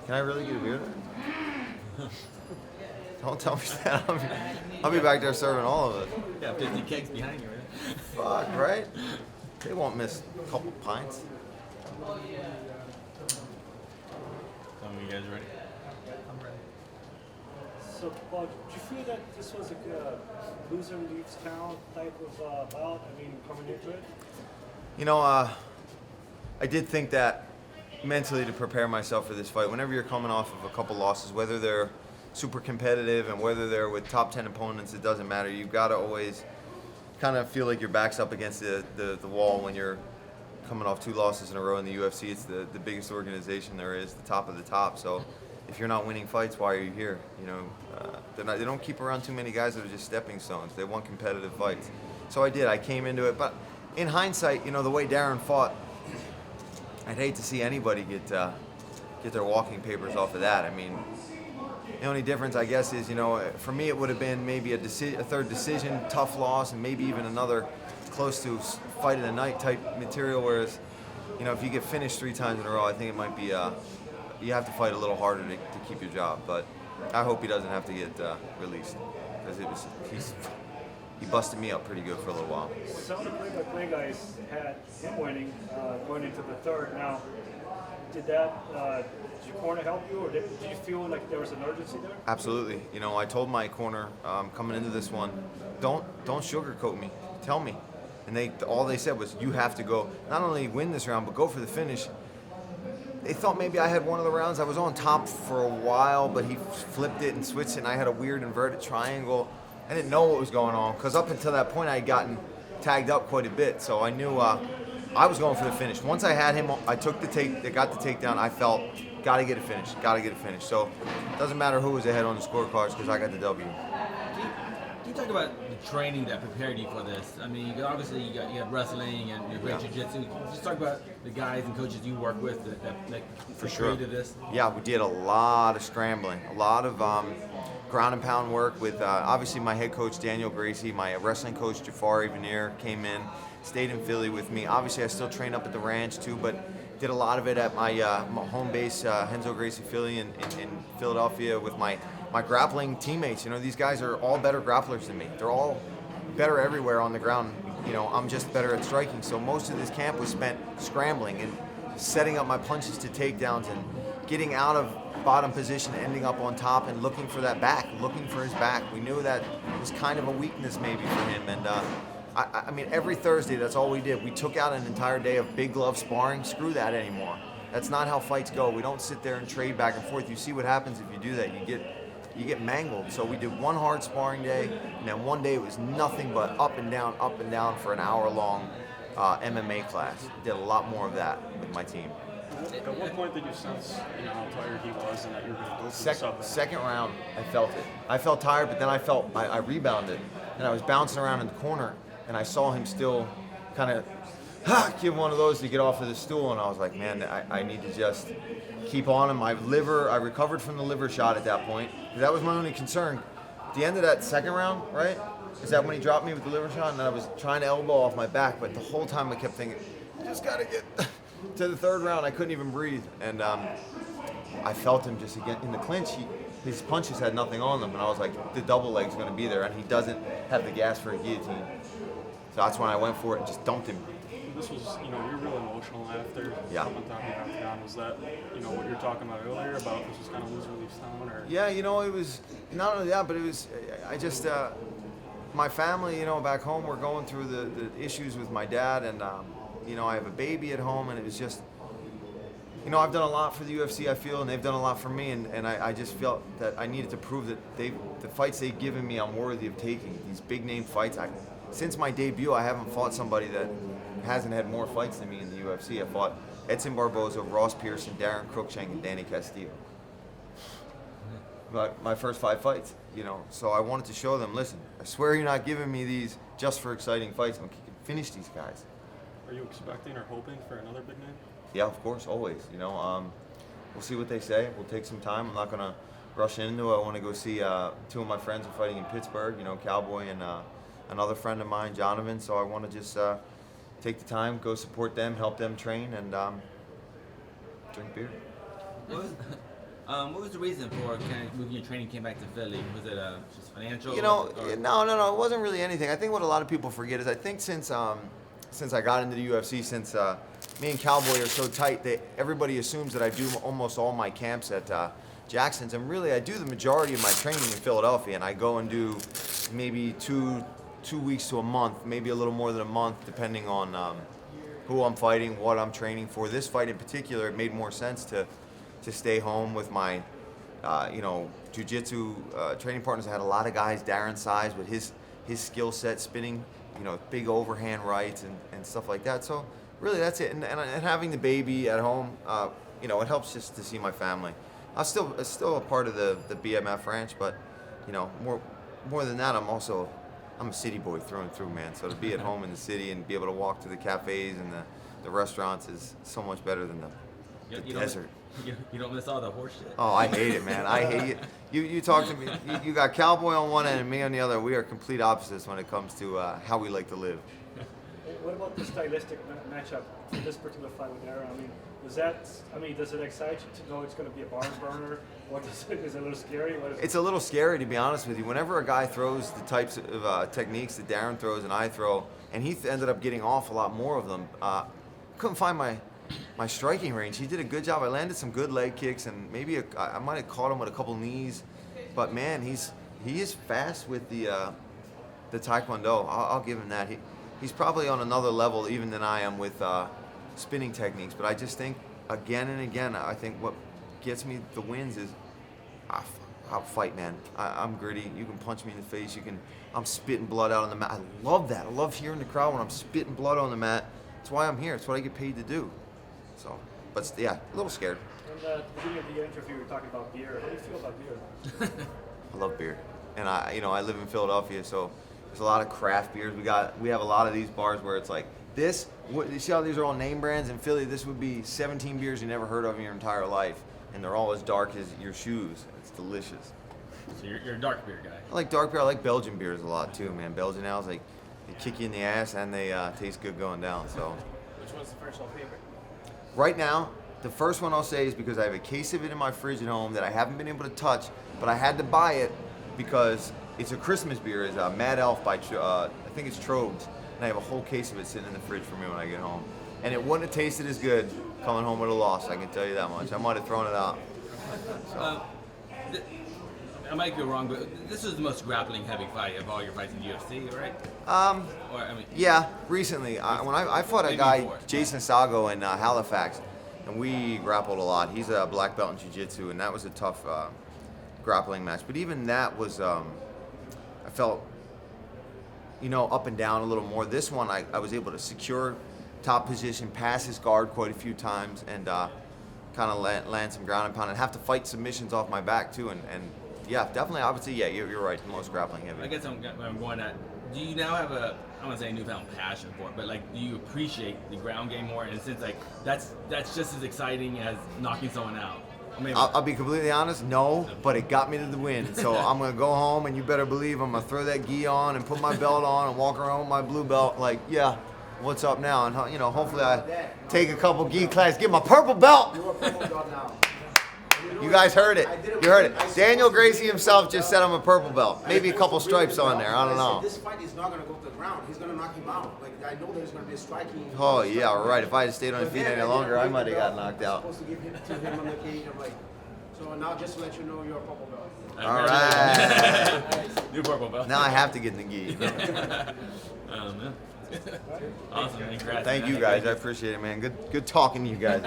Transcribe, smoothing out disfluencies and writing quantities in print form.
Can I really get a beer there? Don't tell me that. I'll be back there serving all of it. Yeah, 50 kegs behind you, right? Fuck, right? They won't miss a couple pints. You guys ready? I'm ready. So, Paul, did you feel that this was a loser leaves town type of bout? I mean, coming into it? You know, I did think that mentally to prepare myself for this fight. Whenever you're coming off of a couple losses, whether they're super competitive and whether they're with top 10 opponents, it doesn't matter. You've got to always kind of feel like your back's up against the wall when you're coming off 2 losses in a row in the UFC. It's the biggest organization there is, the top of the top. So if you're not winning fights, why are you here? You know, they don't keep around too many guys that are just stepping stones. They want competitive fights. So I came into it. But in hindsight, you know, the way Darren fought, I'd hate to see anybody get their walking papers off of that. I mean, the only difference, I guess, is, you know, for me it would have been maybe a third decision, tough loss, and maybe even another close to fight of the night type material. Whereas, you know, if you get finished 3 times in a row, I think it might be you have to fight a little harder to keep your job. But I hope he doesn't have to get released, because he busted me up pretty good for a little while. Some of the play-by-play guys had him winning going into the third. Now, did your corner help you, or did you feel like there was an urgency there? Absolutely. You know, I told my corner coming into this one, don't sugarcoat me. Tell me. And all they said was, you have to go, not only win this round, but go for the finish. They thought maybe I had one of the rounds. I was on top for a while, but he flipped it and switched it, and I had a weird inverted triangle. I didn't know what was going on, because up until that point I had gotten tagged up quite a bit. So I knew I was going for the finish. Once I had him, I got the takedown. I felt, got to get it finished. So it doesn't matter who was ahead on the scorecards, because I got the W. Can you talk about the training that prepared you for this? I mean, obviously you got wrestling and your great jiu-jitsu. Just talk about the guys and coaches you work with that For sure. created this. Yeah, we did a lot of scrambling, a lot of ground and pound work with obviously my head coach Daniel Gracie, my wrestling coach Jafari Veneer came in, stayed in Philly with me. Obviously I still train up at the ranch too, but did a lot of it at my home base, Henzo Gracie Philly in Philadelphia, with my grappling teammates. You know, these guys are all better grapplers than me. They're all better everywhere on the ground. You know, I'm just better at striking. So most of this camp was spent scrambling and setting up my punches to takedowns and getting out of bottom position, ending up on top, and looking for that back, looking for his back. We knew that was kind of a weakness maybe for him. And I mean, every Thursday, that's all we did. We took out an entire day of big glove sparring. Screw that anymore. That's not how fights go. We don't sit there and trade back and forth. You see what happens if you do that. You get mangled. So we did one hard sparring day, and then one day it was nothing but up and down for an hour-long MMA class. Did a lot more of that with my team. At what point did you sense, how tired he was and that you were going to go for the sub? Second round, I felt it. I felt tired, but then I rebounded, and I was bouncing around in the corner, and I saw him still kind of give one of those to get off of the stool, and I was like, man, I need to just keep on him. I recovered from the liver shot at that point. That was my only concern. At the end of that second round, right, is that when he dropped me with the liver shot, and I was trying to elbow off my back, but the whole time I kept thinking, just got to get to the third round. I couldn't even breathe, and I felt him just again in the clinch. His punches had nothing on them, and I was like, the double leg's going to be there, and he doesn't have the gas for a guillotine. So that's when I went for it and just dumped him. This was, you're real emotional after. Yeah. On top of the octagon. Was that, what you were talking about earlier about this was kind of loser leaves town? Or? Yeah, it was not only that, but it was, I just, my family, back home, we're going through the issues with my dad, and, I have a baby at home, and it was just, I've done a lot for the UFC, I feel, and they've done a lot for me, and I just felt that I needed to prove that the fights they've given me, I'm worthy of taking. These big-name fights. Since my debut, I haven't fought somebody that hasn't had more fights than me in the UFC. I fought Edson Barboza, Ross Pearson, Daron Cruickshank, and Danny Castillo. But my first 5 fights, So I wanted to show them, listen, I swear you're not giving me these just for exciting fights. I'm finish these guys. Are you expecting or hoping for another big name? Yeah, of course, always. We'll see what they say. We'll take some time. I'm not going to rush into it. I want to go see 2 of my friends are fighting in Pittsburgh, Cowboy and another friend of mine, Jonathan. So I want to just take the time, go support them, help them train, and drink beer. What was the reason for kind of moving your training camp back to Philly? Was it just financial? You know, or- no, it wasn't really anything. I think what a lot of people forget is I think since I got into the UFC, since me and Cowboy are so tight, that everybody assumes that I do almost all my camps at Jackson's, and really I do the majority of my training in Philadelphia, and I go and do maybe two weeks to a month, maybe a little more than a month, depending on who I'm fighting, what I'm training for. This fight in particular, it made more sense to stay home with my jiu-jitsu training partners. I had a lot of guys Darren's size with his skill set, spinning, big overhand rights and stuff like that. So really that's it. And having the baby at home, it helps just to see my family. It's still a part of the BMF ranch, but more than that, I'm a city boy through and through, man. So to be at home in the city and be able to walk to the cafes and the restaurants is so much better than the desert. You don't miss all the horse shit. Oh, I hate it, man. I hate it. You talk to me. You got Cowboy on one end and me on the other. We are complete opposites when it comes to how we like to live. What about the stylistic matchup for this particular fight with Darren? Does it excite you to know it's going to be a barn burner? Or is it a little scary? It's a little scary, to be honest with you. Whenever a guy throws the types of techniques that Darren throws and I throw, and he ended up getting off a lot more of them, couldn't find my striking range. He did a good job. I landed some good leg kicks, and maybe I might have caught him with a couple knees. But man, he is fast with the Taekwondo. I'll give him that. He's probably on another level even than I am with spinning techniques. But I just think again and again, I think what gets me the wins is I'll fight, man. I'm gritty. You can punch me in the face. I'm spitting blood out on the mat. I love that. I love hearing the crowd when I'm spitting blood on the mat. That's why I'm here. It's what I get paid to do. So, but yeah, a little scared. And at the beginning of the interview, you were talking about beer. How do you feel about beer? I love beer, and I live in Philadelphia, so there's a lot of craft beers. We have a lot of these bars where it's like this. You see how these are all name brands in Philly? This would be 17 beers you never heard of in your entire life, and they're all as dark as your shoes. It's delicious. So you're a dark beer guy. I like dark beer. I like Belgian beers a lot too, man. Belgian ales, they kick you in the ass and they taste good going down. So. Which one's the first favorite? Right now, the first one I'll say is because I have a case of it in my fridge at home that I haven't been able to touch, but I had to buy it because it's a Christmas beer. It's Mad Elf by, I think it's Trogs, and I have a whole case of it sitting in the fridge for me when I get home. And it wouldn't have tasted as good coming home with a loss, I can tell you that much. I might have thrown it out. So. I might be wrong, but this was the most grappling heavy fight of all your fights in UFC, right? Yeah, recently. When I fought a Maybe guy, more. Jason Sago, in Halifax, and we grappled a lot. He's a black belt in jiu-jitsu, and that was a tough grappling match. But even that was, I felt, up and down a little more. This one, I was able to secure top position, pass his guard quite a few times, and kind of land some ground and pound, and have to fight submissions off my back, too, and yeah, definitely. I would say, yeah, you're right. The most grappling heavy. I guess I'm going at. Do you now have I want to say a newfound passion for it, but do you appreciate the ground game more? And since that's just as exciting as knocking someone out. I'll be completely honest, no, but it got me to the win. So I'm gonna go home, and you better believe I'm gonna throw that gi on and put my belt on and walk around with my blue belt. Like, yeah, what's up now? And hopefully I take a couple gi classes, get my purple belt. You're a purple belt now. You guys heard it. You heard it. Daniel Gracie himself just said I'm a purple belt. Maybe a couple stripes on there. I don't know. This fight is not going to go to the ground. He's going to knock him out. I know there's going to be a striking. Oh, yeah, right. If I had stayed on his feet any longer, I might have got knocked out. I'm supposed to give him to him on the cage. I'm like, so now just to let you know, you're a purple belt. All right. New purple belt. Now I have to get in the gi. Awesome. Congrats. Thank you guys. I appreciate it, man. Good talking to you guys.